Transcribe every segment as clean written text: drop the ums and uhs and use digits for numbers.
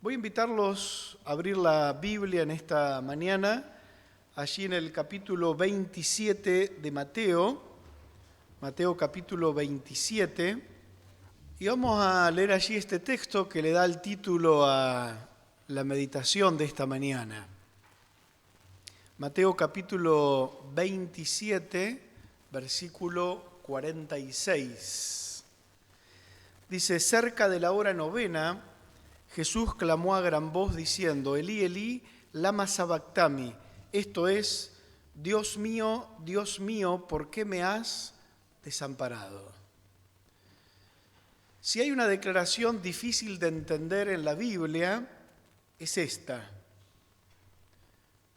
Voy a invitarlos a abrir la Biblia en esta mañana, allí en el capítulo 27 de Mateo capítulo 27, y vamos a leer allí este texto que le da el título a la meditación de esta mañana. Mateo capítulo 27, versículo 46. Dice: cerca de la hora novena, Jesús clamó a gran voz diciendo: Elí, Elí, lama sabactami. Esto es: Dios mío, ¿por qué me has desamparado? Si hay una declaración difícil de entender en la Biblia, es esta.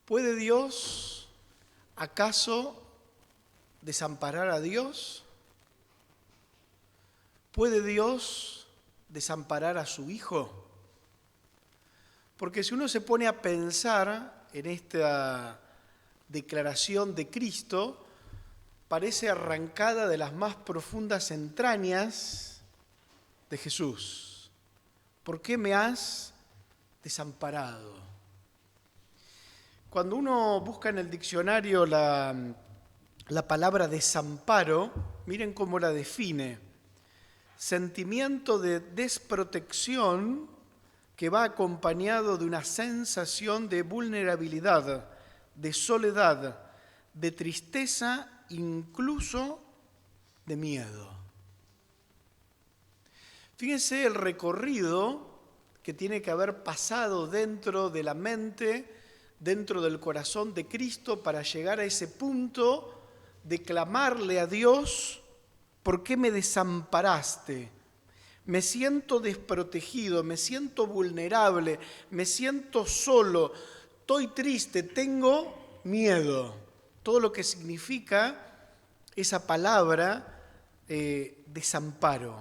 ¿Puede Dios acaso desamparar a Dios? ¿Puede Dios desamparar a su Hijo? Porque si uno se pone a pensar en esta declaración de Cristo, parece arrancada de las más profundas entrañas de Jesús. ¿Por qué me has desamparado? Cuando uno busca en el diccionario la palabra desamparo, miren cómo la define: sentimiento de desprotección que va acompañado de una sensación de vulnerabilidad, de soledad, de tristeza, incluso de miedo. Fíjense el recorrido que tiene que haber pasado dentro de la mente, dentro del corazón de Cristo, para llegar a ese punto de clamarle a Dios: ¿por qué me desamparaste? Me siento desprotegido, me siento vulnerable, me siento solo, estoy triste, tengo miedo. Todo lo que significa esa palabra desamparo.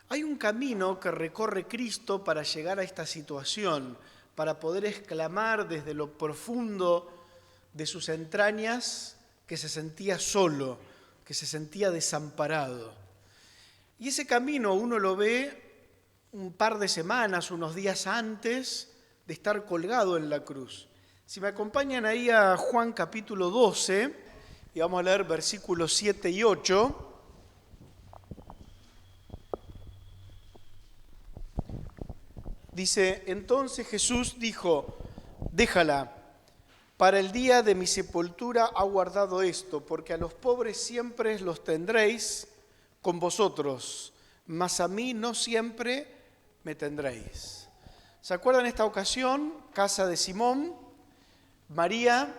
Hay un camino que recorre Cristo para llegar a esta situación, para poder exclamar desde lo profundo de sus entrañas que se sentía solo, que se sentía desamparado. Y ese camino uno lo ve un par de semanas, unos días antes de estar colgado en la cruz. Si me acompañan ahí a Juan capítulo 12, y vamos a leer versículos 7 y 8. Dice: entonces Jesús dijo: déjala, para el día de mi sepultura ha guardado esto, porque a los pobres siempre los tendréis con vosotros, mas a mí no siempre me tendréis. ¿Se acuerdan esta ocasión? Casa de Simón. María,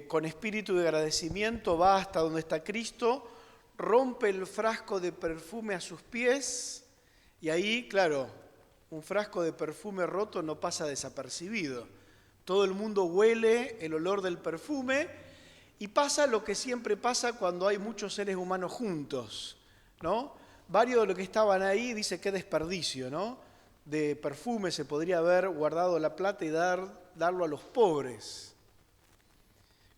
con espíritu de agradecimiento, va hasta donde está Cristo, rompe el frasco de perfume a sus pies, y ahí, claro, un frasco de perfume roto no pasa desapercibido. Todo el mundo huele el olor del perfume. Y pasa lo que siempre pasa cuando hay muchos seres humanos juntos, ¿no? Varios de los que estaban ahí dicen: qué desperdicio, ¿no? De perfume se podría haber guardado la plata y darlo a los pobres.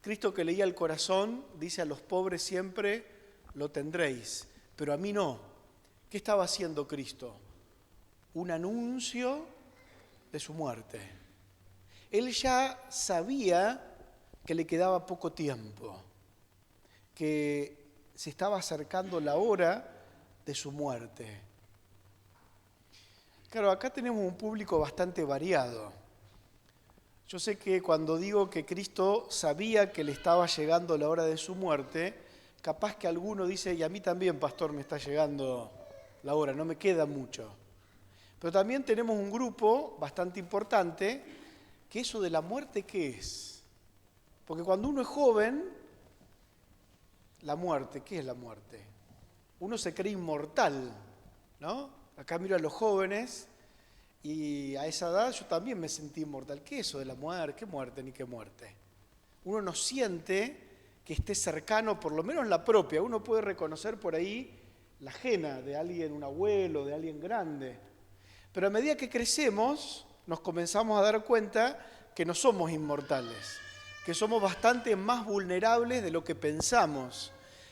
Cristo, que leía el corazón, dice: a los pobres siempre lo tendréis, pero a mí no. ¿Qué estaba haciendo Cristo? Un anuncio de su muerte. Él ya sabía que le quedaba poco tiempo, que se estaba acercando la hora de su muerte. Claro, acá tenemos un público bastante variado. Yo sé que cuando digo que Cristo sabía que le estaba llegando la hora de su muerte, capaz que alguno dice: y a mí también, pastor, me está llegando la hora, no me queda mucho. Pero también tenemos un grupo bastante importante que eso de la muerte, ¿qué es? Porque cuando uno es joven, la muerte, ¿qué es la muerte? Uno se cree inmortal, ¿no? Acá miro a los jóvenes y a esa edad yo también me sentí inmortal. ¿Qué es eso de la muerte? ¿Qué muerte ni qué muerte? Uno no siente que esté cercano, por lo menos la propia. Uno puede reconocer por ahí la ajena de alguien, un abuelo, de alguien grande. Pero a medida que crecemos, nos comenzamos a dar cuenta que no somos inmortales, que somos bastante más vulnerables de lo que pensamos.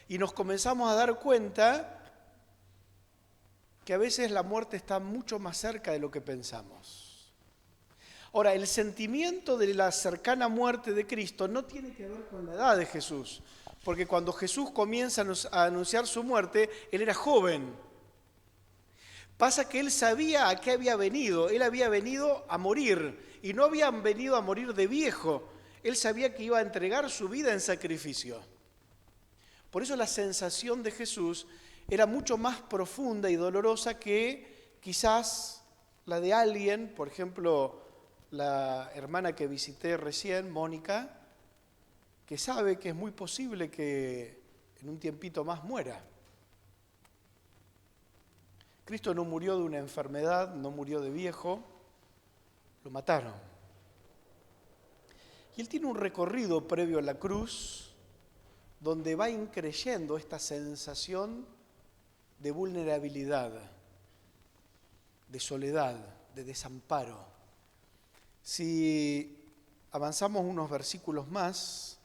Y nos comenzamos a dar cuenta que a veces la muerte está mucho más cerca de lo que pensamos. Ahora, el sentimiento de la cercana muerte de Cristo no tiene que ver con la edad de Jesús, porque cuando Jesús comienza a anunciar su muerte, él era joven. Pasa que él sabía a qué había venido. Él había venido a morir y no había venido a morir de viejo. Él sabía que iba a entregar su vida en sacrificio. Por eso la sensación de Jesús era mucho más profunda y dolorosa que quizás la de alguien, por ejemplo, la hermana que visité recién, Mónica, que sabe que es muy posible que en un tiempito más muera. Cristo no murió de una enfermedad, no murió de viejo, lo mataron. Y él tiene un recorrido previo a la cruz donde va increyendo esta sensación de vulnerabilidad, de soledad, de desamparo. Si avanzamos unos versículos más,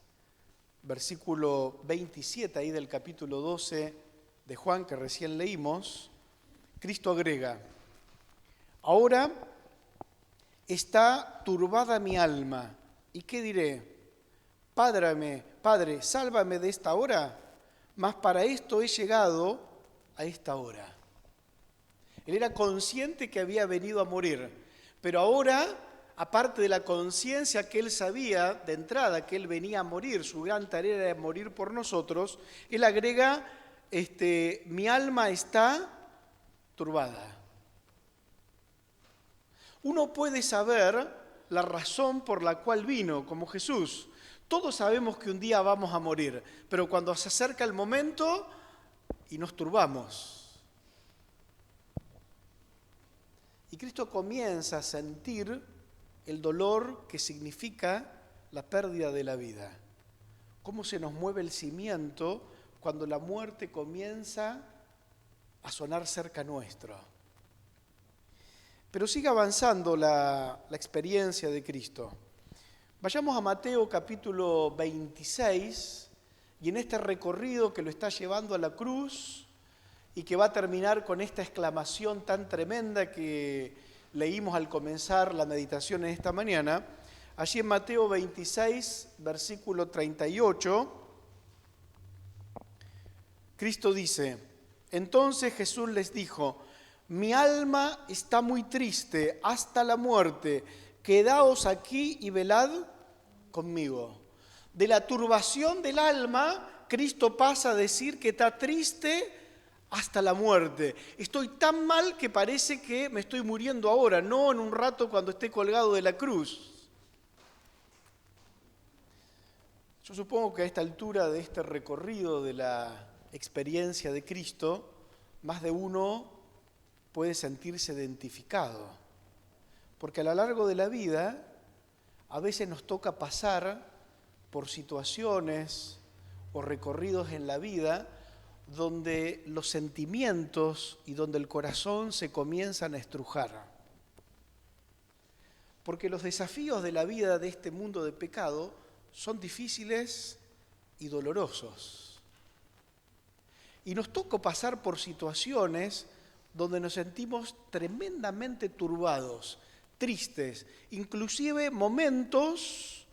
versículo 27 ahí del capítulo 12 de Juan que recién leímos, Cristo agrega: ahora está turbada mi alma, ¿y qué diré? Padre, sálvame de esta hora, mas para esto he llegado a esta hora. Él era consciente que había venido a morir, pero ahora, aparte de la conciencia que él sabía de entrada que él venía a morir, su gran tarea era morir por nosotros, él agrega, mi alma está turbada. Uno puede saber la razón por la cual vino, como Jesús. Todos sabemos que un día vamos a morir, pero cuando se acerca el momento y nos turbamos. Y Cristo comienza a sentir el dolor que significa la pérdida de la vida. Cómo se nos mueve el cimiento cuando la muerte comienza a sonar cerca nuestro. Pero sigue avanzando la experiencia de Cristo. Vayamos a Mateo capítulo 26 y en este recorrido que lo está llevando a la cruz y que va a terminar con esta exclamación tan tremenda que leímos al comenzar la meditación en esta mañana, allí en Mateo 26, versículo 38, Cristo dice: entonces Jesús les dijo: mi alma está muy triste hasta la muerte, quedaos aquí y velad conmigo. De la turbación del alma, Cristo pasa a decir que está triste hasta la muerte. Estoy tan mal que parece que me estoy muriendo ahora, no en un rato cuando esté colgado de la cruz. Yo supongo que a esta altura de este recorrido de la experiencia de Cristo, más de uno puede sentirse identificado, porque a lo largo de la vida a veces nos toca pasar por situaciones o recorridos en la vida donde los sentimientos y donde el corazón se comienzan a estrujar. Porque los desafíos de la vida de este mundo de pecado son difíciles y dolorosos. Y nos toca pasar por situaciones donde nos sentimos tremendamente turbados, tristes, inclusive momentos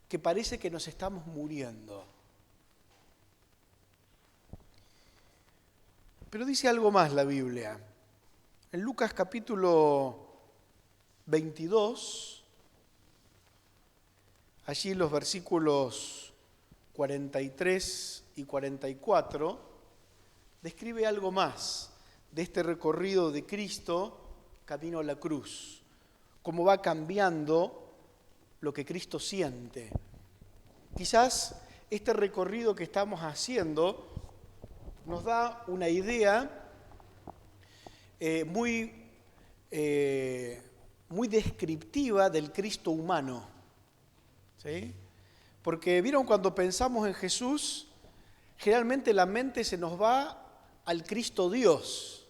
que parece que nos estamos muriendo. Pero dice algo más la Biblia. En Lucas capítulo 22, allí los versículos 43 y 44, describe algo más de este recorrido de Cristo camino a la cruz, cómo va cambiando lo que Cristo siente. Quizás este recorrido que estamos haciendo nos da una idea muy descriptiva del Cristo humano, ¿sí? Porque vieron, cuando pensamos en Jesús, generalmente la mente se nos va al Cristo Dios.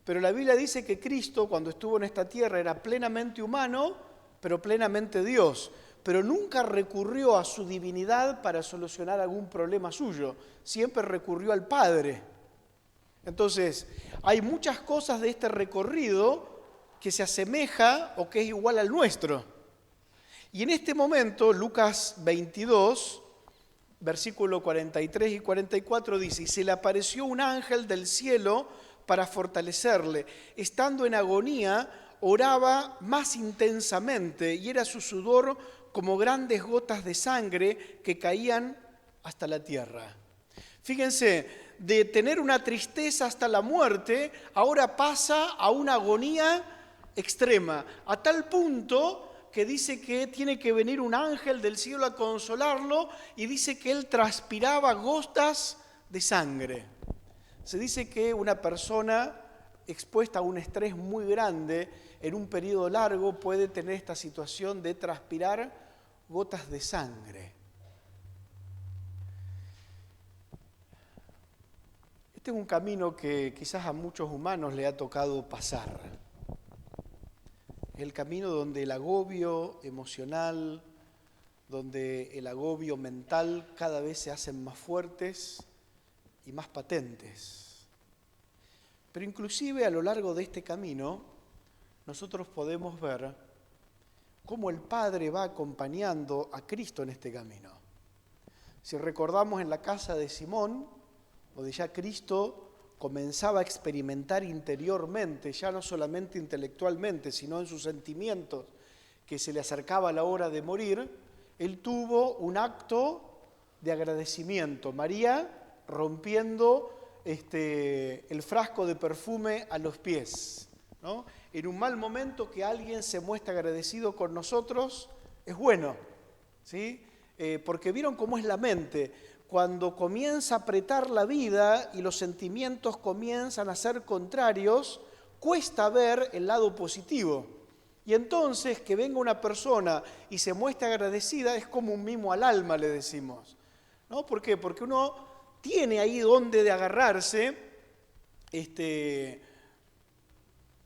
Pero la Biblia dice que Cristo, cuando estuvo en esta tierra, era plenamente humano, pero plenamente Dios. Pero nunca recurrió a su divinidad para solucionar algún problema suyo. Siempre recurrió al Padre. Entonces, hay muchas cosas de este recorrido que se asemeja o que es igual al nuestro. Y en este momento, Lucas 22, versículo 43 y 44 dice, y se le apareció un ángel del cielo para fortalecerle. Estando en agonía, oraba más intensamente y era su sudor como grandes gotas de sangre que caían hasta la tierra. Fíjense, de tener una tristeza hasta la muerte, ahora pasa a una agonía extrema, a tal punto que dice que tiene que venir un ángel del cielo a consolarlo y dice que él transpiraba gotas de sangre. Se dice que una persona expuesta a un estrés muy grande en un periodo largo puede tener esta situación de transpirar gotas de sangre. Este es un camino que quizás a muchos humanos le ha tocado pasar. Es el camino donde el agobio emocional, donde el agobio mental cada vez se hacen más fuertes y más patentes. Pero inclusive a lo largo de este camino, nosotros podemos ver cómo el Padre va acompañando a Cristo en este camino. Si recordamos en la casa de Simón, donde ya Cristo comenzaba a experimentar interiormente, ya no solamente intelectualmente, sino en sus sentimientos, que se le acercaba la hora de morir, él tuvo un acto de agradecimiento. María rompiendo el frasco de perfume a los pies, ¿no? En un mal momento que alguien se muestre agradecido con nosotros es bueno, ¿sí? Porque vieron cómo es la mente. Cuando comienza a apretar la vida y los sentimientos comienzan a ser contrarios, cuesta ver el lado positivo. Y entonces que venga una persona y se muestre agradecida es como un mimo al alma, le decimos, ¿no? ¿Por qué? Porque uno tiene ahí donde de agarrarse, de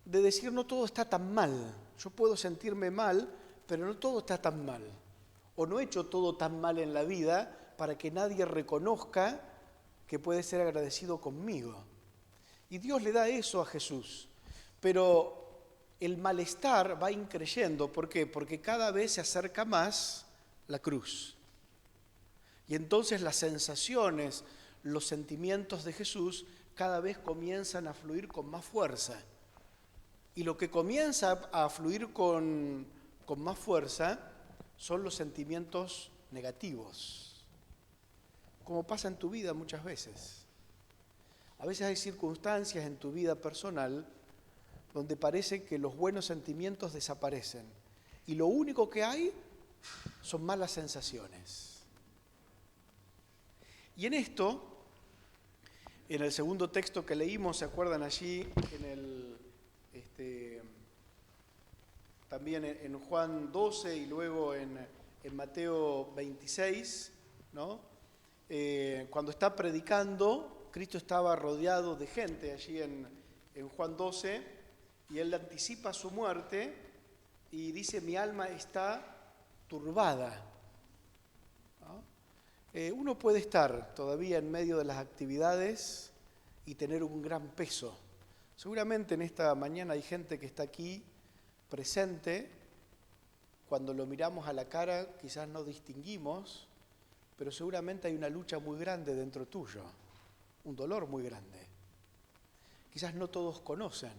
decir no todo está tan mal. Yo puedo sentirme mal, pero no todo está tan mal. O no he hecho todo tan mal en la vida para que nadie reconozca que puede ser agradecido conmigo. Y Dios le da eso a Jesús. Pero el malestar va increyendo. ¿Por qué? Porque cada vez se acerca más la cruz. Y entonces las sensaciones, los sentimientos de Jesús cada vez comienzan a fluir con más fuerza. Y lo que comienza a fluir con más fuerza son los sentimientos negativos. Como pasa en tu vida muchas veces. A veces hay circunstancias en tu vida personal donde parece que los buenos sentimientos desaparecen y lo único que hay son malas sensaciones. Y en esto, en el segundo texto que leímos, ¿se acuerdan allí? También en Juan 12 y luego en Mateo 26, ¿no? Cuando está predicando, Cristo estaba rodeado de gente allí en Juan 12 y él anticipa su muerte y dice, mi alma está turbada, ¿no? Uno puede estar todavía en medio de las actividades y tener un gran peso. Seguramente en esta mañana hay gente que está aquí presente, cuando lo miramos a la cara quizás no distinguimos, pero seguramente hay una lucha muy grande dentro tuyo, un dolor muy grande. Quizás no todos conocen.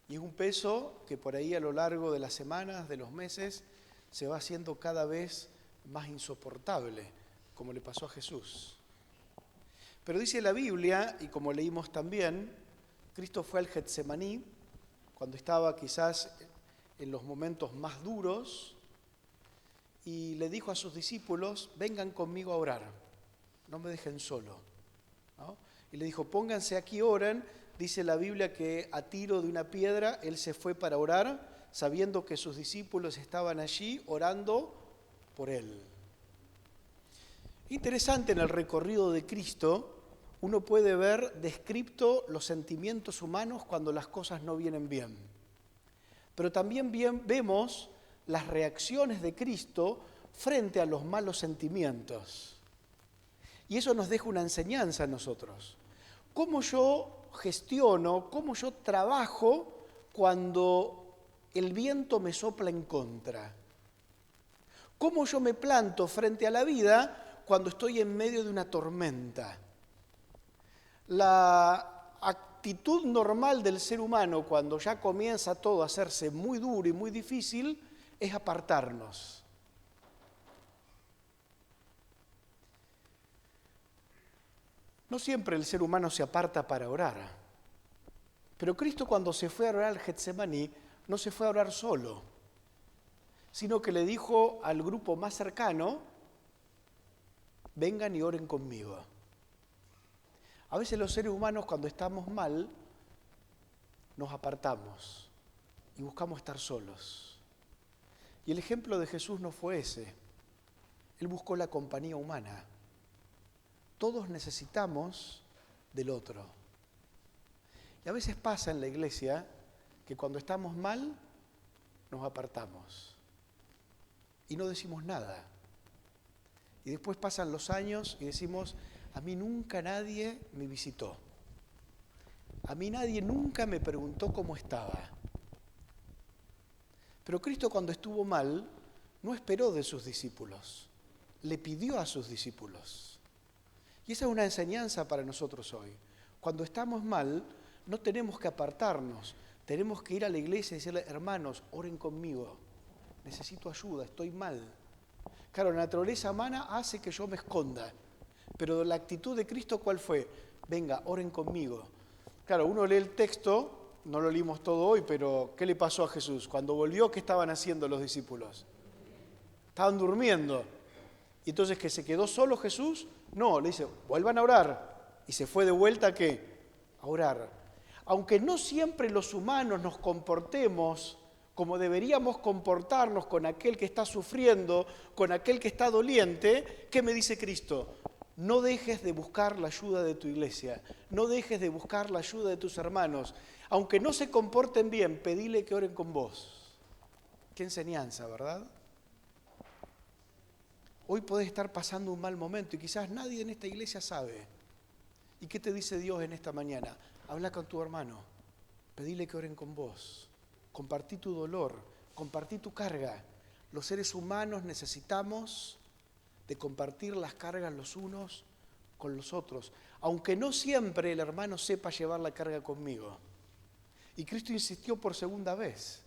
Y es un peso que por ahí a lo largo de las semanas, de los meses, se va haciendo cada vez más insoportable, como le pasó a Jesús. Pero dice la Biblia, y como leímos también, Cristo fue al Getsemaní, cuando estaba quizás en los momentos más duros, y le dijo a sus discípulos, vengan conmigo a orar, no me dejen solo, ¿no? Y le dijo, pónganse aquí, oren. Dice la Biblia que a tiro de una piedra él se fue para orar, sabiendo que sus discípulos estaban allí orando por él. Interesante, en el recorrido de Cristo, uno puede ver descrito los sentimientos humanos cuando las cosas no vienen bien. Pero también vemos las reacciones de Cristo frente a los malos sentimientos. Y eso nos deja una enseñanza a nosotros. cómo yo gestiono, cómo yo trabajo cuando el viento me sopla en contra. Cómo yo me planto frente a la vida cuando estoy en medio de una tormenta. La actitud normal del ser humano cuando ya comienza todo a hacerse muy duro y muy difícil es apartarnos. No siempre el ser humano se aparta para orar, pero Cristo cuando se fue a orar al Getsemaní no se fue a orar solo, sino que le dijo al grupo más cercano, vengan y oren conmigo. A veces los seres humanos cuando estamos mal nos apartamos y buscamos estar solos. Y el ejemplo de Jesús no fue ese. Él buscó la compañía humana. Todos necesitamos del otro. Y a veces pasa en la iglesia que cuando estamos mal nos apartamos y no decimos nada. Y después pasan los años y decimos, a mí nunca nadie me visitó. A mí nadie nunca me preguntó cómo estaba. Pero Cristo cuando estuvo mal no esperó de sus discípulos, le pidió a sus discípulos. Y esa es una enseñanza para nosotros hoy. Cuando estamos mal, no tenemos que apartarnos, tenemos que ir a la iglesia y decirle, hermanos, oren conmigo, necesito ayuda, estoy mal. Claro, la naturaleza humana hace que yo me esconda, pero la actitud de Cristo, ¿cuál fue? Venga, oren conmigo. Claro, uno lee el texto, no lo leímos todo hoy, pero ¿qué le pasó a Jesús? Cuando volvió, ¿qué estaban haciendo los discípulos? Estaban durmiendo. Y entonces, ¿que se quedó solo Jesús? No, le dice, vuelvan a orar. Y se fue de vuelta ¿a qué? A orar. Aunque no siempre los humanos nos comportemos como deberíamos comportarnos con aquel que está sufriendo, con aquel que está doliente, ¿qué me dice Cristo? No dejes de buscar la ayuda de tu iglesia, no dejes de buscar la ayuda de tus hermanos. Aunque no se comporten bien, pedile que oren con vos. Qué enseñanza, ¿verdad? Hoy podés estar pasando un mal momento y quizás nadie en esta iglesia sabe. ¿Y qué te dice Dios en esta mañana? Habla con tu hermano, pedile que oren con vos, compartí tu dolor, compartí tu carga. Los seres humanos necesitamos de compartir las cargas los unos con los otros, aunque no siempre el hermano sepa llevar la carga conmigo. Y Cristo insistió por segunda vez.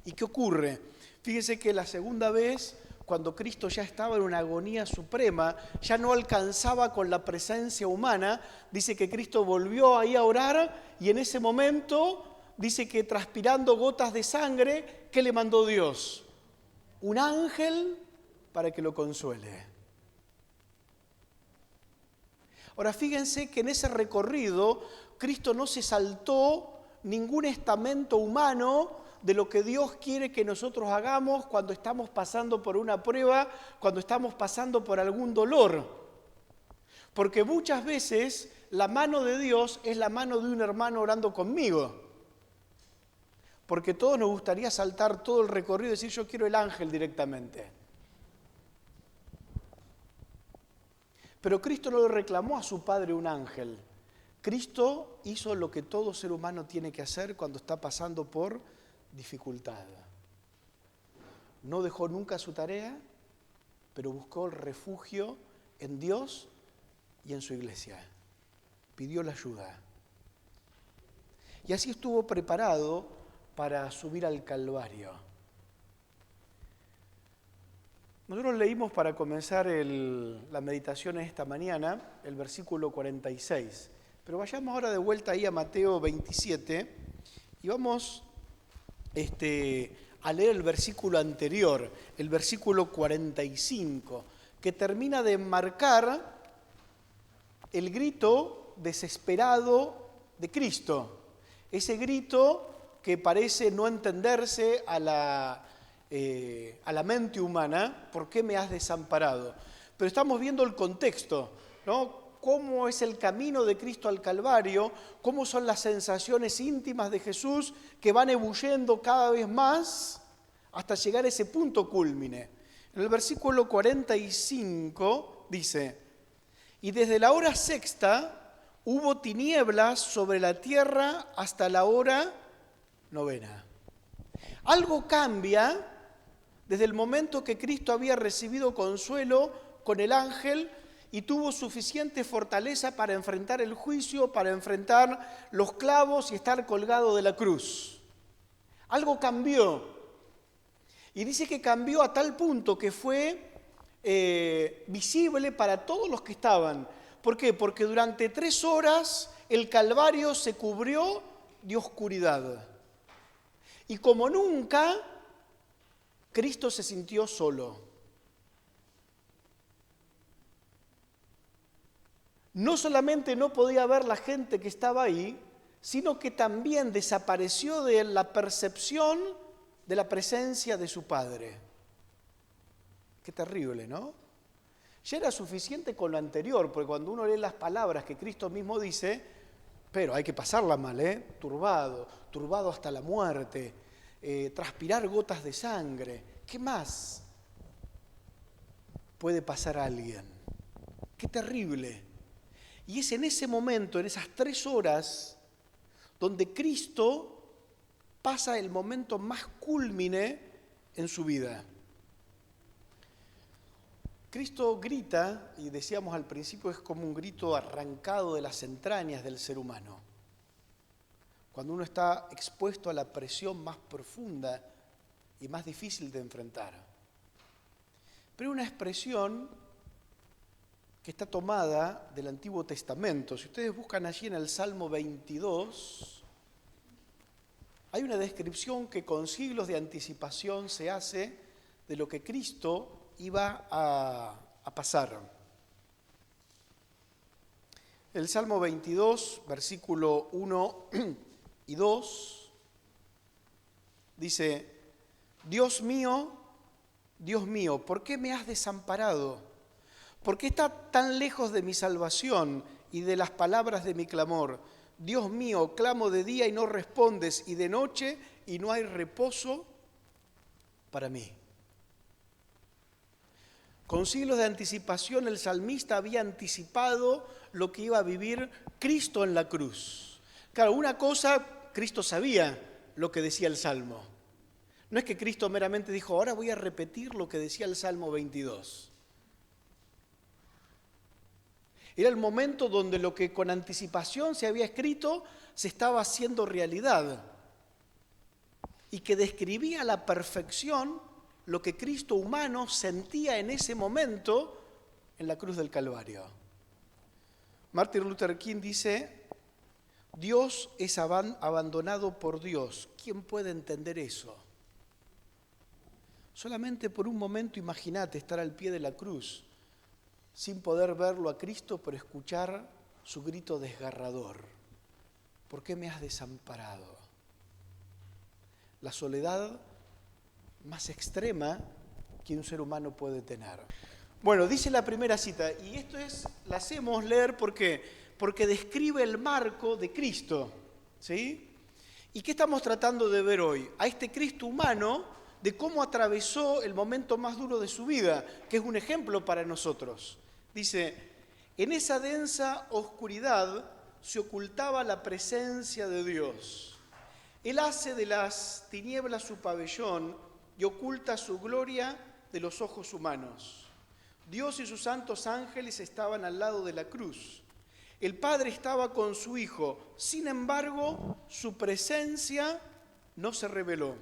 ¿Y qué ocurre? Fíjense que la segunda vez, cuando Cristo ya estaba en una agonía suprema, ya no alcanzaba con la presencia humana, dice que Cristo volvió ahí a orar y en ese momento dice que transpirando gotas de sangre, ¿qué le mandó Dios? Un ángel para que lo consuele. Ahora fíjense que en ese recorrido Cristo no se saltó ningún estamento humano de lo que Dios quiere que nosotros hagamos cuando estamos pasando por una prueba, cuando estamos pasando por algún dolor. Porque muchas veces la mano de Dios es la mano de un hermano orando conmigo. Porque todos nos gustaría saltar todo el recorrido y decir yo quiero el ángel directamente. Pero Cristo no le reclamó a su Padre un ángel. Cristo hizo lo que todo ser humano tiene que hacer cuando está pasando por dificultad. No dejó nunca su tarea, pero buscó el refugio en Dios y en su iglesia. Pidió la ayuda. Y así estuvo preparado para subir al Calvario. Nosotros leímos para comenzar la meditación esta mañana, el versículo 46. Pero vayamos ahora de vuelta ahí a Mateo 27 y vamos a leer el versículo anterior, el versículo 45, que termina de enmarcar el grito desesperado de Cristo. Ese grito que parece no entenderse a la mente humana, ¿por qué me has desamparado? Pero estamos viendo el contexto, ¿no? Cómo es el camino de Cristo al Calvario, cómo son las sensaciones íntimas de Jesús que van ebulliendo cada vez más hasta llegar a ese punto cúlmine. En el versículo 45 dice, y desde la hora sexta, hubo tinieblas sobre la tierra hasta la hora 9. Algo cambia desde el momento que Cristo había recibido consuelo con el ángel y tuvo suficiente fortaleza para enfrentar el juicio, para enfrentar los clavos y estar colgado de la cruz. Algo cambió. Y dice que cambió a tal punto que fue visible para todos los que estaban. ¿Por qué? Porque durante 3 horas el Calvario se cubrió de oscuridad. Y como nunca, Cristo se sintió solo. No solamente no podía ver la gente que estaba ahí, sino que también desapareció de él la percepción de la presencia de su Padre. Qué terrible, ¿no? Ya era suficiente con lo anterior, porque cuando uno lee las palabras que Cristo mismo dice, pero hay que pasarla mal, turbado hasta la muerte, transpirar gotas de sangre. ¿Qué más puede pasar a alguien? Qué terrible. Y es en ese momento, en esas 3 horas, donde Cristo pasa el momento más cúlmine en su vida. Cristo grita, y decíamos al principio, es como un grito arrancado de las entrañas del ser humano. Cuando uno está expuesto a la presión más profunda y más difícil de enfrentar. Pero una expresión que está tomada del Antiguo Testamento. Si ustedes buscan allí en el Salmo 22, hay una descripción que con siglos de anticipación se hace de lo que Cristo iba a pasar. El Salmo 22, versículo 1 y 2, dice: Dios mío, ¿por qué me has desamparado? ¿Por qué estás tan lejos de mi salvación y de las palabras de mi clamor? Dios mío, clamo de día y no respondes, y de noche y no hay reposo para mí. Con siglos de anticipación el salmista había anticipado lo que iba a vivir Cristo en la cruz. Claro, una cosa, Cristo sabía lo que decía el Salmo. No es que Cristo meramente dijo, ahora voy a repetir lo que decía el Salmo 22. Era el momento donde lo que con anticipación se había escrito se estaba haciendo realidad y que describía a la perfección lo que Cristo humano sentía en ese momento en la cruz del Calvario. Martin Luther King dice, Dios es abandonado por Dios. ¿Quién puede entender eso? Solamente por un momento imagínate estar al pie de la cruz, sin poder verlo a Cristo, pero escuchar su grito desgarrador. ¿Por qué me has desamparado? La soledad más extrema que un ser humano puede tener. Bueno, dice la primera cita, y esto la hacemos leer porque describe el marco de Cristo, ¿sí? ¿Y qué estamos tratando de ver hoy? A este Cristo humano, de cómo atravesó el momento más duro de su vida, que es un ejemplo para nosotros. Dice, en esa densa oscuridad se ocultaba la presencia de Dios. Él hace de las tinieblas su pabellón y oculta su gloria de los ojos humanos. Dios y sus santos ángeles estaban al lado de la cruz. El Padre estaba con su Hijo, sin embargo, su presencia no se reveló.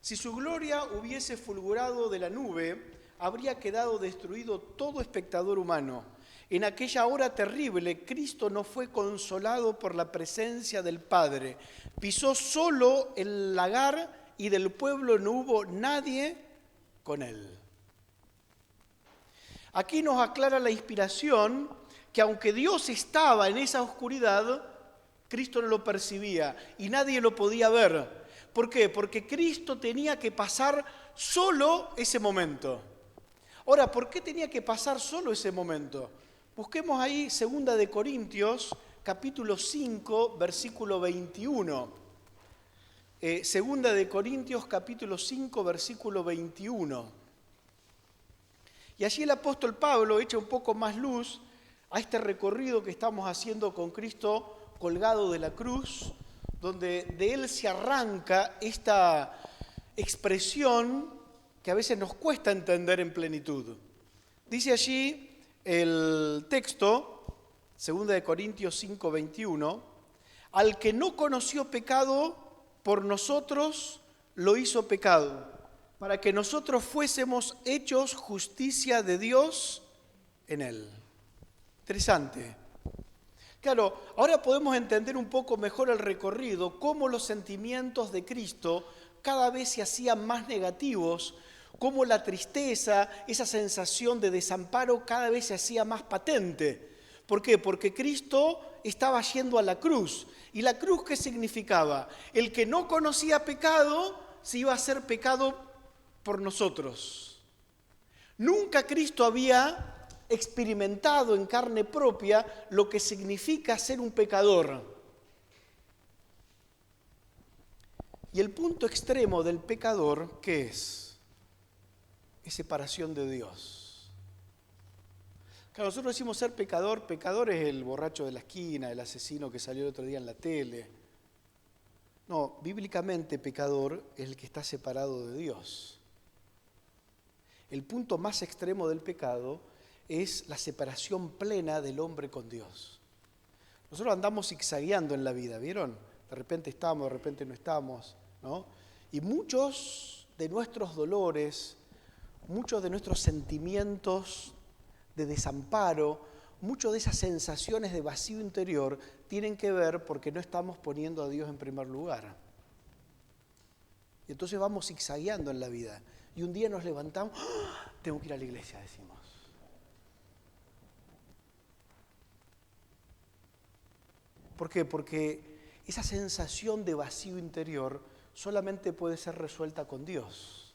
Si su gloria hubiese fulgurado de la nube, habría quedado destruido todo espectador humano. En aquella hora terrible, Cristo no fue consolado por la presencia del Padre. Pisó solo el lagar y del pueblo no hubo nadie con él. Aquí nos aclara la inspiración que aunque Dios estaba en esa oscuridad, Cristo no lo percibía y nadie lo podía ver. ¿Por qué? Porque Cristo tenía que pasar solo ese momento. Ahora, ¿por qué tenía que pasar solo ese momento? Busquemos ahí 2 de Corintios, capítulo 5, versículo 21. 2 de Corintios, capítulo 5, versículo 21. Y allí el apóstol Pablo echa un poco más luz a este recorrido que estamos haciendo con Cristo colgado de la cruz, donde de Él se arranca esta expresión que a veces nos cuesta entender en plenitud. Dice allí el texto, 2 Corintios 5, 21, al que no conoció pecado, por nosotros lo hizo pecado, para que nosotros fuésemos hechos justicia de Dios en él. Interesante. Claro, ahora podemos entender un poco mejor el recorrido, cómo los sentimientos de Cristo cada vez se hacían más negativos, cómo la tristeza, esa sensación de desamparo cada vez se hacía más patente. ¿Por qué? Porque Cristo estaba yendo a la cruz. ¿Y la cruz qué significaba? El que no conocía pecado se iba a hacer pecado por nosotros. Nunca Cristo había experimentado en carne propia lo que significa ser un pecador. Y el punto extremo del pecador, ¿qué es? Es separación de Dios. Claro, nosotros decimos ser pecador. Pecador es el borracho de la esquina, el asesino que salió el otro día en la tele. No, bíblicamente pecador es el que está separado de Dios. El punto más extremo del pecado es la separación plena del hombre con Dios. Nosotros andamos zigzagueando en la vida, ¿vieron? De repente estamos, de repente no estamos, ¿no? Y muchos de nuestros dolores, muchos de nuestros sentimientos de desamparo, muchas de esas sensaciones de vacío interior tienen que ver porque no estamos poniendo a Dios en primer lugar. Y entonces vamos zigzagueando en la vida. Y un día nos levantamos, ¡ah! Tengo que ir a la iglesia, decimos. ¿Por qué? Porque esa sensación de vacío interior solamente puede ser resuelta con Dios.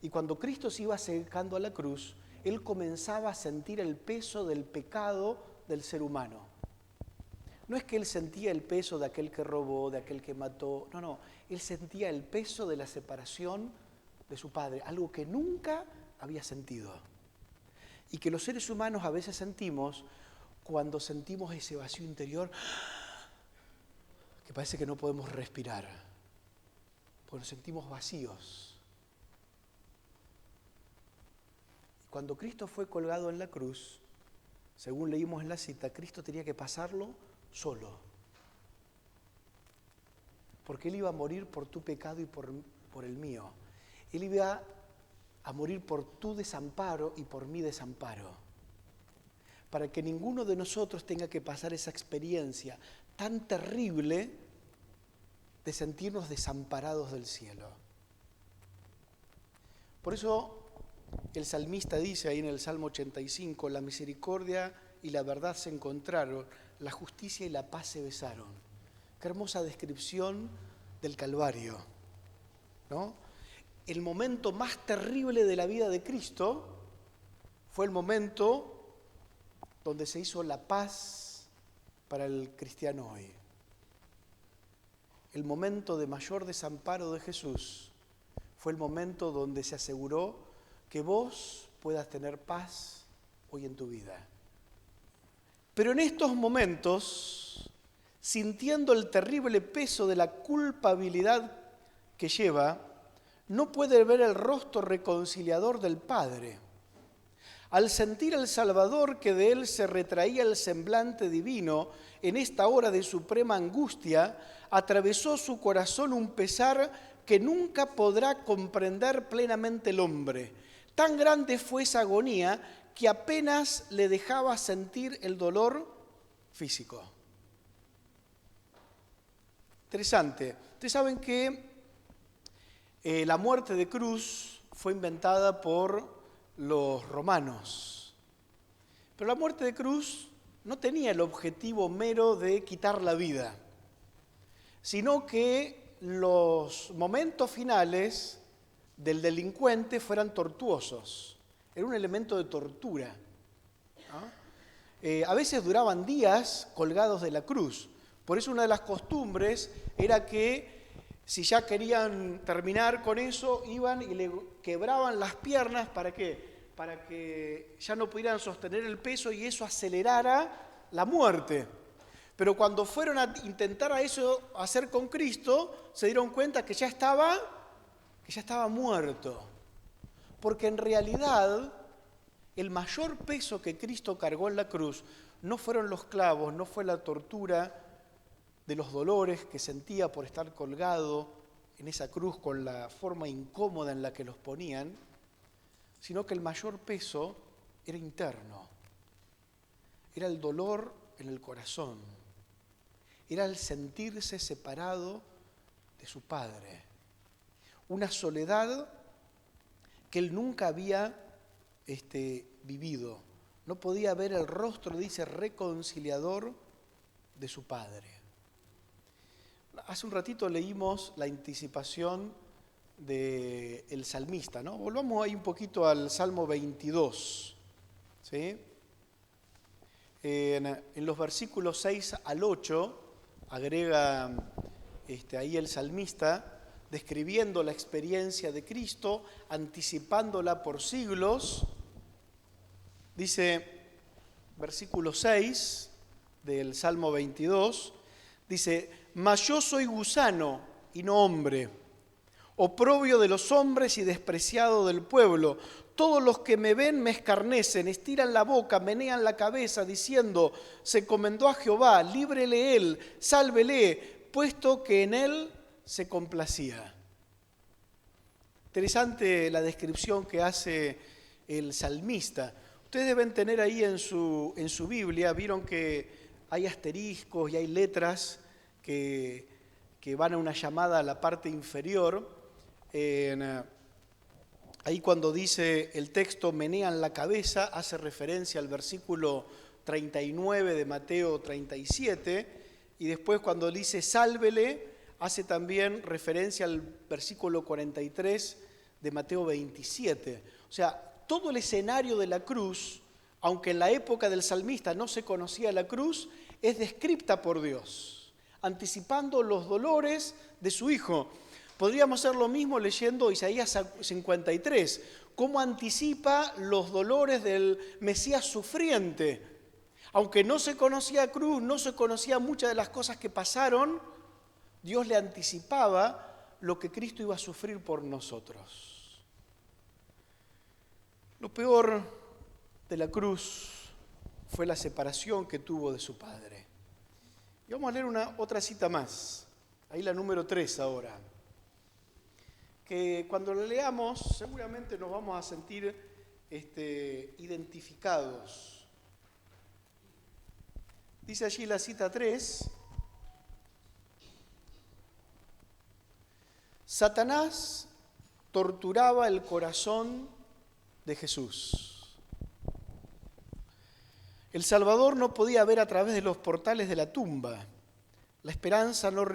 Y cuando Cristo se iba acercando a la cruz, Él comenzaba a sentir el peso del pecado del ser humano. No es que Él sentía el peso de aquel que robó, de aquel que mató, no. Él sentía el peso de la separación de su Padre, algo que nunca había sentido. Y que los seres humanos a veces sentimos cuando sentimos ese vacío interior, que parece que no podemos respirar, porque nos sentimos vacíos. Cuando Cristo fue colgado en la cruz, según leímos en la cita, Cristo tenía que pasarlo solo. Porque Él iba a morir por tu pecado y por el mío. Él iba a morir por tu desamparo y por mi desamparo. Para que ninguno de nosotros tenga que pasar esa experiencia tan terrible de sentirnos desamparados del cielo. Por eso el salmista dice ahí en el Salmo 85, la misericordia y la verdad se encontraron, la justicia y la paz se besaron. Qué hermosa descripción del Calvario, ¿no? El momento más terrible de la vida de Cristo fue el momento donde se hizo la paz para el cristiano hoy. El momento de mayor desamparo de Jesús fue el momento donde se aseguró que vos puedas tener paz hoy en tu vida. Pero en estos momentos, sintiendo el terrible peso de la culpabilidad que lleva, no puede ver el rostro reconciliador del Padre. Al sentir al Salvador que de él se retraía el semblante divino, en esta hora de suprema angustia, atravesó su corazón un pesar que nunca podrá comprender plenamente el hombre. Tan grande fue esa agonía que apenas le dejaba sentir el dolor físico. Interesante. Ustedes saben que la muerte de cruz fue inventada por los romanos. Pero la muerte de cruz no tenía el objetivo mero de quitar la vida, sino que los momentos finales del delincuente fueran tortuosos. Era un elemento de tortura, ¿no? A veces duraban días colgados de la cruz. Por eso una de las costumbres era que si ya querían terminar con eso, iban y le quebraban las piernas, ¿para qué? para que ya no pudieran sostener el peso y eso acelerara la muerte. Pero cuando fueron a intentar a eso hacer con Cristo, se dieron cuenta que ya estaba muerto. Porque en realidad el mayor peso que Cristo cargó en la cruz no fueron los clavos, no fue la tortura de los dolores que sentía por estar colgado en esa cruz con la forma incómoda en la que los ponían, sino que el mayor peso era interno. Era el dolor en el corazón. Era el sentirse separado de su Padre. Una soledad que él nunca había vivido. No podía ver el rostro, dice, reconciliador de su Padre. Hace un ratito leímos la anticipación del salmista, ¿no? Volvamos ahí un poquito al Salmo 22, ¿sí? En los versículos 6 al 8 agrega ahí el salmista describiendo la experiencia de Cristo, anticipándola por siglos. Dice, versículo 6 del Salmo 22, dice: «Mas yo soy gusano y no hombre, oprobio de los hombres y despreciado del pueblo. Todos los que me ven me escarnecen, estiran la boca, menean la cabeza, diciendo: se encomendó a Jehová, líbrele él, sálvele, puesto que en él se complacía». Interesante la descripción que hace el salmista. Ustedes deben tener ahí en su Biblia, vieron que hay asteriscos y hay letras que van a una llamada a la parte inferior. Ahí cuando dice el texto menean la cabeza, hace referencia al versículo 39 de Mateo 37, y después cuando dice sálvele, hace también referencia al versículo 43 de Mateo 27. O sea, todo el escenario de la cruz, aunque en la época del salmista no se conocía la cruz, es descripta por Dios, anticipando los dolores de su Hijo. Podríamos hacer lo mismo leyendo Isaías 53, cómo anticipa los dolores del Mesías sufriente. Aunque no se conocía cruz, no se conocía muchas de las cosas que pasaron, Dios le anticipaba lo que Cristo iba a sufrir por nosotros. Lo peor de la cruz fue la separación que tuvo de su Padre. Y vamos a leer otra cita más, ahí la número 3 ahora, que cuando la leamos seguramente nos vamos a sentir identificados. Dice allí la cita 3: Satanás torturaba el corazón de Jesús. El Salvador no podía ver a través de los portales de la tumba. La esperanza no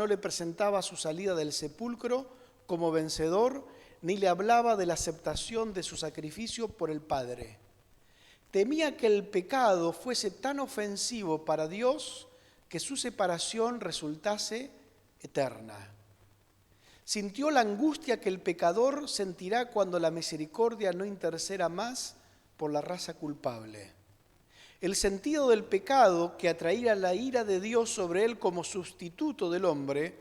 le presentaba su salida del sepulcro como vencedor, ni le hablaba de la aceptación de su sacrificio por el Padre. Temía que el pecado fuese tan ofensivo para Dios que su separación resultase eterna. Sintió la angustia que el pecador sentirá cuando la misericordia no interceda más por la raza culpable. El sentido del pecado que atraía la ira de Dios sobre él como sustituto del hombre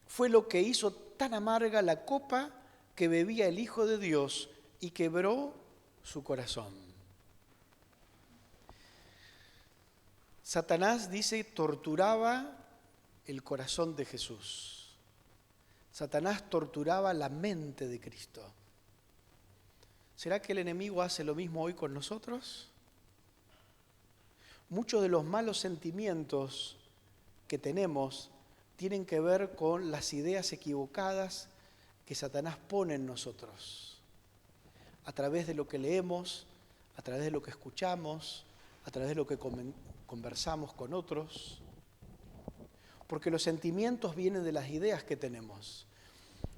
fue lo que hizo tan amarga la copa que bebía el Hijo de Dios y quebró su corazón. Satanás, dice, torturaba el corazón de Jesús. Satanás torturaba la mente de Cristo. ¿Será que el enemigo hace lo mismo hoy con nosotros? Muchos de los malos sentimientos que tenemos tienen que ver con las ideas equivocadas que Satanás pone en nosotros. A través de lo que leemos, a través de lo que escuchamos, a través de lo que conversamos con otros. Porque los sentimientos vienen de las ideas que tenemos.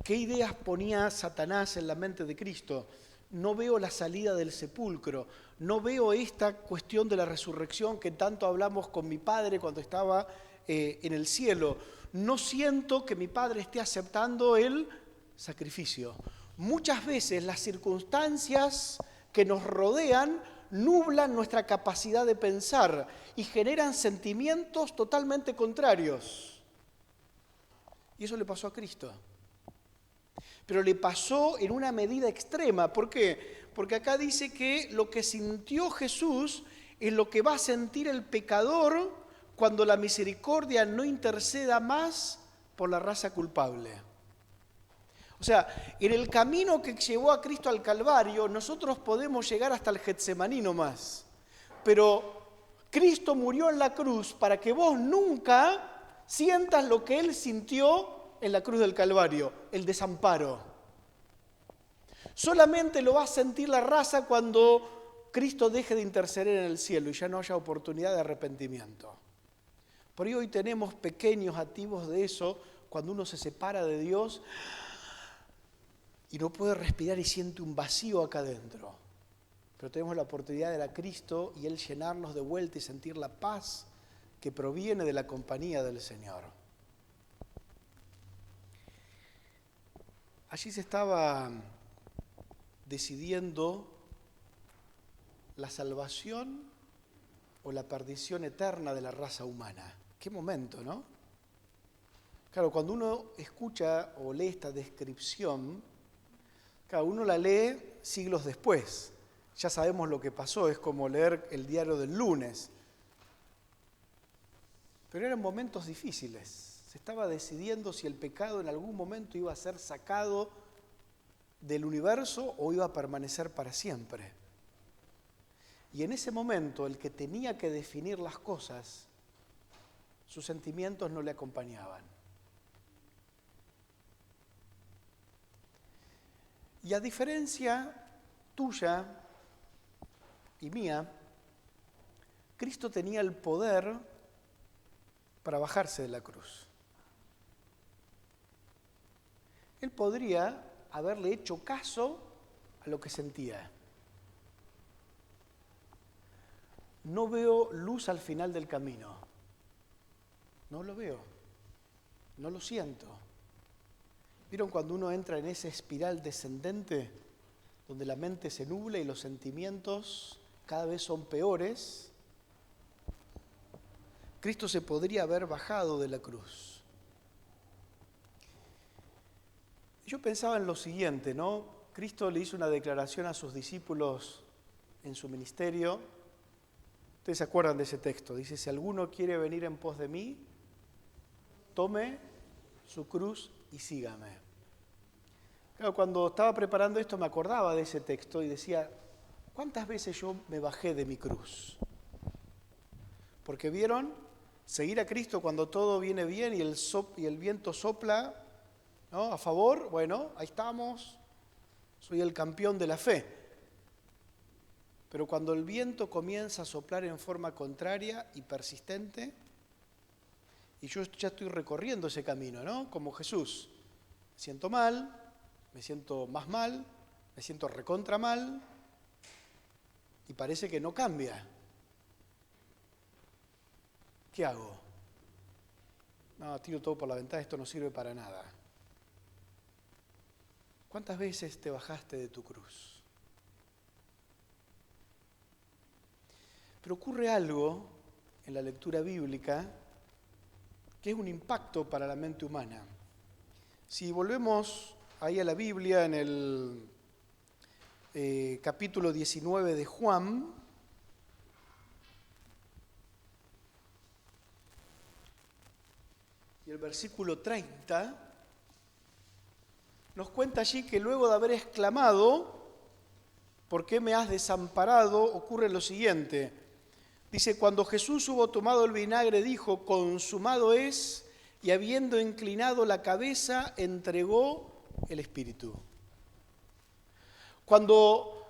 ¿Qué ideas ponía Satanás en la mente de Cristo? No veo la salida del sepulcro, no veo esta cuestión de la resurrección que tanto hablamos con mi padre cuando estaba en el cielo. No siento que mi padre esté aceptando el sacrificio. Muchas veces las circunstancias que nos rodean nublan nuestra capacidad de pensar y generan sentimientos totalmente contrarios. Y eso le pasó a Cristo. Pero le pasó en una medida extrema. ¿Por qué? Porque acá dice que lo que sintió Jesús es lo que va a sentir el pecador cuando la misericordia no interceda más por la raza culpable. O sea, en el camino que llevó a Cristo al Calvario, nosotros podemos llegar hasta el Getsemaní nomás. Pero Cristo murió en la cruz para que vos nunca sientas lo que Él sintió en la cruz del Calvario, el desamparo. Solamente lo va a sentir la raza cuando Cristo deje de interceder en el cielo y ya no haya oportunidad de arrepentimiento. Por ello hoy tenemos pequeños atisbos de eso cuando uno se separa de Dios y no puede respirar y siente un vacío acá adentro. Pero tenemos la oportunidad de ir a Cristo y Él llenarnos de vuelta y sentir la paz que proviene de la compañía del Señor. Allí se estaba decidiendo la salvación o la perdición eterna de la raza humana. Qué momento, ¿no? Claro, cuando uno escucha o lee esta descripción, claro, uno la lee siglos después. Ya sabemos lo que pasó, es como leer el diario del lunes. Pero eran momentos difíciles. Se estaba decidiendo si el pecado en algún momento iba a ser sacado del universo o iba a permanecer para siempre. Y en ese momento, el que tenía que definir las cosas, sus sentimientos no le acompañaban. Y a diferencia tuya y mía, Cristo tenía el poder para bajarse de la cruz. Él podría haberle hecho caso a lo que sentía. No veo luz al final del camino. No lo veo. No lo siento. ¿Vieron cuando uno entra en esa espiral descendente donde la mente se nubla y los sentimientos cada vez son peores? Cristo se podría haber bajado de la cruz. Yo pensaba en lo siguiente, ¿no? Cristo le hizo una declaración a sus discípulos en su ministerio. Ustedes se acuerdan de ese texto. Dice, si alguno quiere venir en pos de mí, tome su cruz y sígame. Claro, cuando estaba preparando esto me acordaba de ese texto y decía, ¿cuántas veces yo me bajé de mi cruz? Porque vieron, seguir a Cristo cuando todo viene bien y el viento sopla, ¿no? A favor, bueno, ahí estamos, soy el campeón de la fe. Pero cuando el viento comienza a soplar en forma contraria y persistente, y yo ya estoy recorriendo ese camino, ¿no? Como Jesús, me siento mal, me siento más mal, me siento recontra mal, y parece que no cambia. ¿Qué hago? No, tiro todo por la ventana, esto no sirve para nada. ¿Cuántas veces te bajaste de tu cruz? Pero ocurre algo en la lectura bíblica que es un impacto para la mente humana. Si volvemos ahí a la Biblia en el capítulo 19 de Juan, y el versículo 30, nos cuenta allí que luego de haber exclamado, ¿por qué me has desamparado?, ocurre lo siguiente. Dice, cuando Jesús hubo tomado el vinagre, dijo, consumado es, y habiendo inclinado la cabeza, entregó el Espíritu. Cuando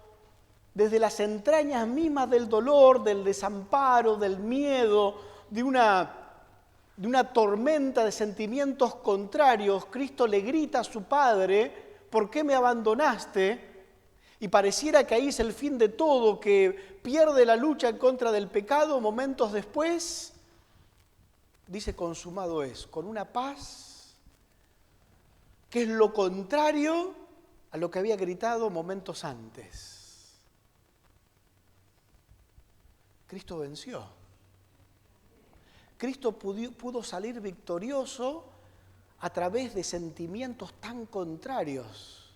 desde las entrañas mismas del dolor, del desamparo, del miedo, de una tormenta de sentimientos contrarios, Cristo le grita a su Padre, ¿por qué me abandonaste? Y pareciera que ahí es el fin de todo, que pierde la lucha en contra del pecado. Momentos después, dice consumado es, con una paz que es lo contrario a lo que había gritado momentos antes. Cristo venció. Cristo pudo salir victorioso a través de sentimientos tan contrarios,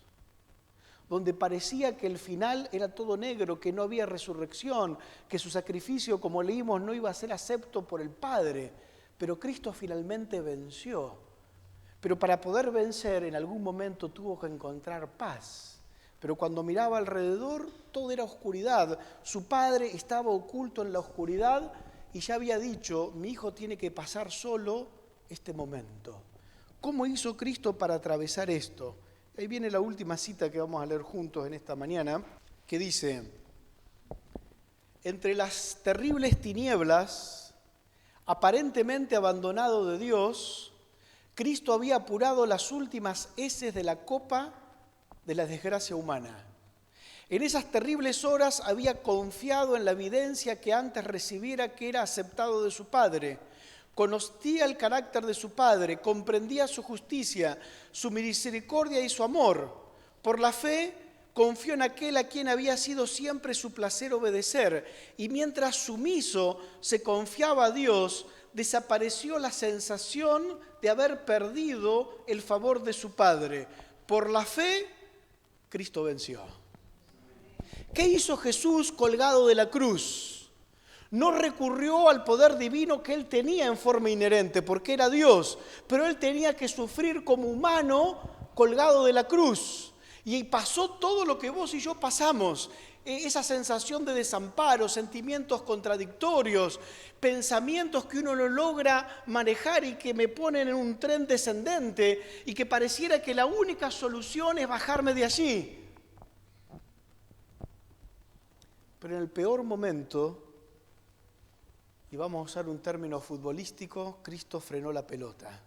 donde parecía que el final era todo negro, que no había resurrección, que su sacrificio, como leímos, no iba a ser acepto por el Padre. Pero Cristo finalmente venció. Pero para poder vencer, en algún momento tuvo que encontrar paz. Pero cuando miraba alrededor, todo era oscuridad. Su Padre estaba oculto en la oscuridad y ya había dicho, mi hijo tiene que pasar solo este momento. ¿Cómo hizo Cristo para atravesar esto? Ahí viene la última cita que vamos a leer juntos en esta mañana, que dice, entre las terribles tinieblas, aparentemente abandonado de Dios, Cristo había apurado las últimas heces de la copa de la desgracia humana. En esas terribles horas había confiado en la evidencia que antes recibiera que era aceptado de su Padre. Conocía el carácter de su Padre, comprendía su justicia, su misericordia y su amor. Por la fe, confió en aquel a quien había sido siempre su placer obedecer. Y mientras sumiso se confiaba a Dios, desapareció la sensación de haber perdido el favor de su Padre. Por la fe, Cristo venció. ¿Qué hizo Jesús colgado de la cruz? No recurrió al poder divino que él tenía en forma inherente, porque era Dios, pero él tenía que sufrir como humano colgado de la cruz. Y pasó todo lo que vos y yo pasamos, esa sensación de desamparo, sentimientos contradictorios, pensamientos que uno no logra manejar y que me ponen en un tren descendente y que pareciera que la única solución es bajarme de allí. Pero en el peor momento, y vamos a usar un término futbolístico, Cristo frenó la pelota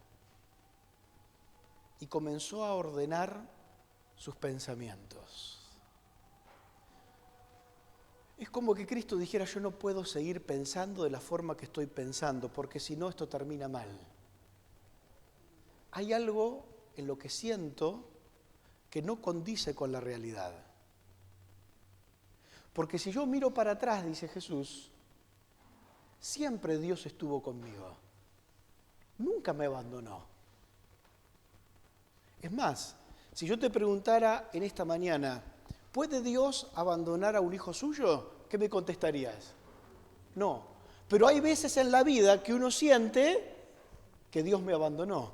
y comenzó a ordenar sus pensamientos. Es como que Cristo dijera, yo no puedo seguir pensando de la forma que estoy pensando, porque si no esto termina mal. Hay algo en lo que siento que no condice con la realidad. Porque si yo miro para atrás, dice Jesús, siempre Dios estuvo conmigo. Nunca me abandonó. Es más, si yo te preguntara en esta mañana, ¿puede Dios abandonar a un hijo suyo? ¿Qué me contestarías? No. Pero hay veces en la vida que uno siente que Dios me abandonó.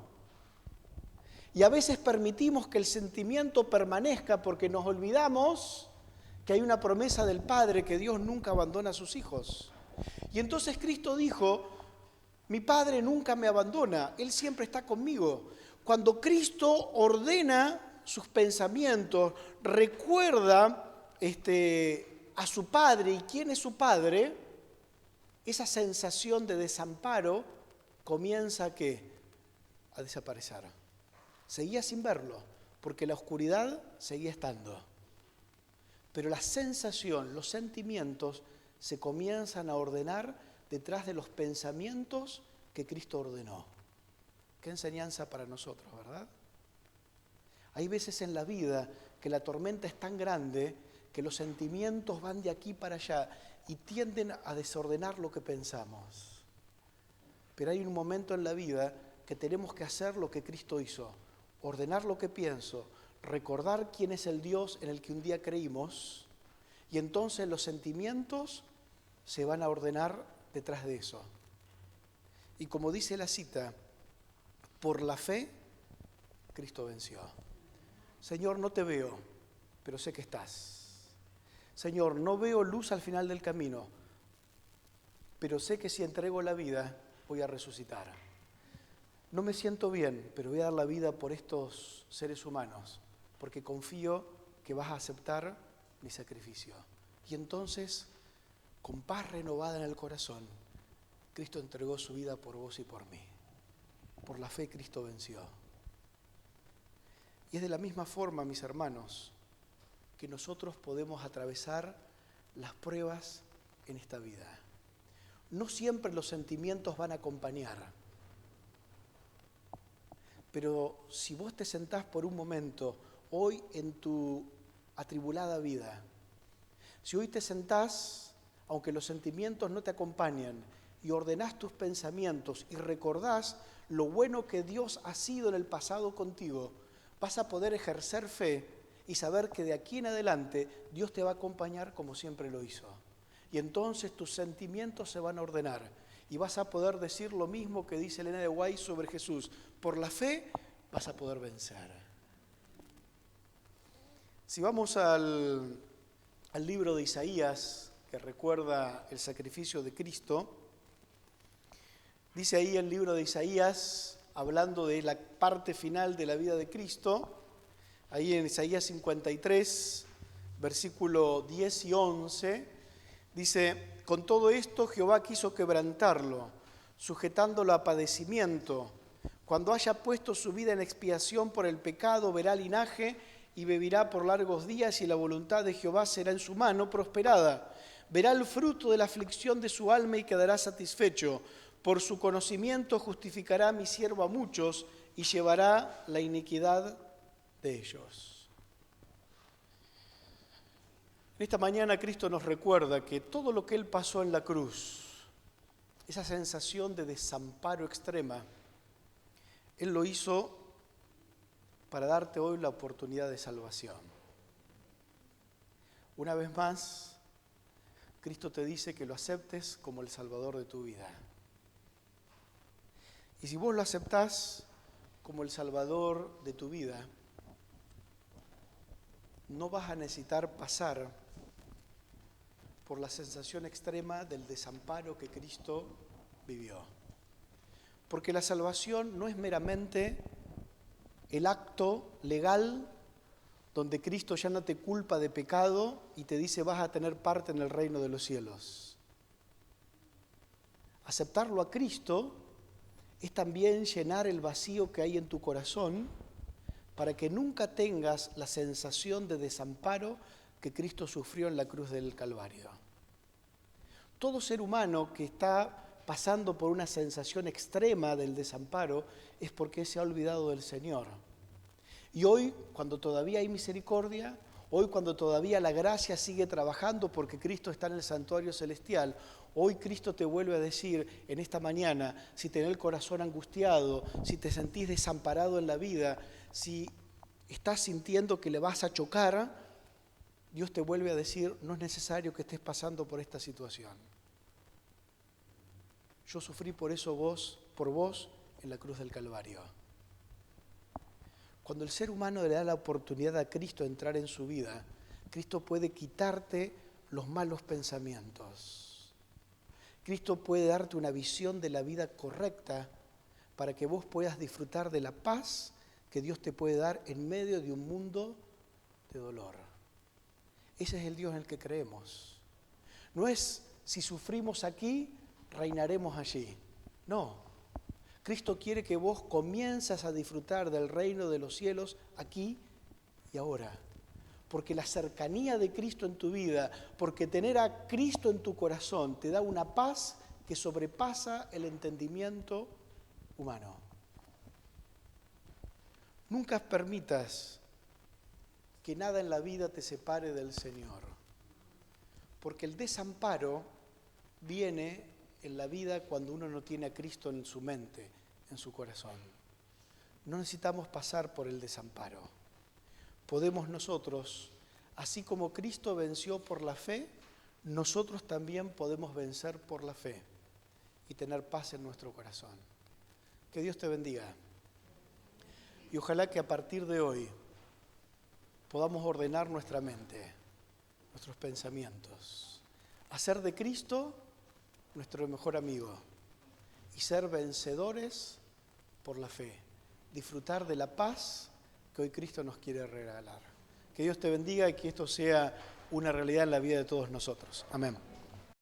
Y a veces permitimos que el sentimiento permanezca porque nos olvidamos que hay una promesa del Padre que Dios nunca abandona a sus hijos. Y entonces Cristo dijo, mi Padre nunca me abandona, Él siempre está conmigo. Cuando Cristo ordena sus pensamientos, recuerda a su Padre y quién es su Padre, esa sensación de desamparo comienza a desaparecer. Seguía sin verlo, porque la oscuridad seguía estando. Pero la sensación, los sentimientos se comienzan a ordenar detrás de los pensamientos que Cristo ordenó. Qué enseñanza para nosotros, ¿verdad? Hay veces en la vida que la tormenta es tan grande que los sentimientos van de aquí para allá y tienden a desordenar lo que pensamos. Pero hay un momento en la vida que tenemos que hacer lo que Cristo hizo, ordenar lo que pienso, recordar quién es el Dios en el que un día creímos, y entonces los sentimientos se van a ordenar detrás de eso. Y como dice la cita, por la fe, Cristo venció. Señor, no te veo, pero sé que estás. Señor, no veo luz al final del camino, pero sé que si entrego la vida, voy a resucitar. No me siento bien, pero voy a dar la vida por estos seres humanos, porque confío que vas a aceptar mi sacrificio. Y entonces, con paz renovada en el corazón, Cristo entregó su vida por vos y por mí. Por la fe Cristo venció. Y es de la misma forma, mis hermanos, que nosotros podemos atravesar las pruebas en esta vida. No siempre los sentimientos van a acompañar, Pero si vos te sentás por un momento hoy en tu atribulada vida, si hoy te sentás, aunque los sentimientos no te acompañan, y ordenás tus pensamientos y recordás lo bueno que Dios ha sido en el pasado contigo, vas a poder ejercer fe y saber que de aquí en adelante Dios te va a acompañar como siempre lo hizo. Y entonces tus sentimientos se van a ordenar y vas a poder decir lo mismo que dice Elena de White sobre Jesús: por la fe vas a poder vencer. Si vamos al libro de Isaías, que recuerda el sacrificio de Cristo, dice ahí el libro de Isaías, hablando de la parte final de la vida de Cristo, ahí en Isaías 53, versículo 10 y 11, dice: con todo esto Jehová quiso quebrantarlo, sujetándolo a padecimiento. Cuando haya puesto su vida en expiación por el pecado, verá linaje y vivirá por largos días, y la voluntad de Jehová será en su mano prosperada. Verá el fruto de la aflicción de su alma y quedará satisfecho. Por su conocimiento justificará mi siervo a muchos y llevará la iniquidad de ellos. En esta mañana Cristo nos recuerda que todo lo que Él pasó en la cruz, esa sensación de desamparo extrema, Él lo hizo para darte hoy la oportunidad de salvación. Una vez más, Cristo te dice que lo aceptes como el Salvador de tu vida. Y si vos lo aceptás como el Salvador de tu vida, no vas a necesitar pasar por la sensación extrema del desamparo que Cristo vivió. Porque la salvación no es meramente el acto legal donde Cristo ya no te culpa de pecado y te dice vas a tener parte en el reino de los cielos. Aceptarlo a Cristo es también llenar el vacío que hay en tu corazón para que nunca tengas la sensación de desamparo que Cristo sufrió en la cruz del Calvario. Todo ser humano que está pasando por una sensación extrema del desamparo es porque se ha olvidado del Señor. Y hoy, cuando todavía hay misericordia, hoy cuando todavía la gracia sigue trabajando porque Cristo está en el santuario celestial, hoy Cristo te vuelve a decir en esta mañana, si tenés el corazón angustiado, si te sentís desamparado en la vida, si estás sintiendo que le vas a chocar, Dios te vuelve a decir, no es necesario que estés pasando por esta situación. Yo sufrí por vos en la cruz del Calvario. Cuando el ser humano le da la oportunidad a Cristo de entrar en su vida, Cristo puede quitarte los malos pensamientos. Cristo puede darte una visión de la vida correcta para que vos puedas disfrutar de la paz que Dios te puede dar en medio de un mundo de dolor. Ese es el Dios en el que creemos. No es si sufrimos aquí, reinaremos allí. No. Cristo quiere que vos comiences a disfrutar del reino de los cielos aquí y ahora. Porque la cercanía de Cristo en tu vida, porque tener a Cristo en tu corazón te da una paz que sobrepasa el entendimiento humano. Nunca permitas que nada en la vida te separe del Señor. Porque el desamparo viene en la vida cuando uno no tiene a Cristo en su mente, en su corazón. No necesitamos pasar por el desamparo. Podemos nosotros, así como Cristo venció por la fe, nosotros también podemos vencer por la fe y tener paz en nuestro corazón. Que Dios te bendiga. Y ojalá que a partir de hoy podamos ordenar nuestra mente, nuestros pensamientos, hacer de Cristo nuestro mejor amigo y ser vencedores por la fe, disfrutar de la paz que hoy Cristo nos quiere regalar. Que Dios te bendiga y que esto sea una realidad en la vida de todos nosotros. Amén.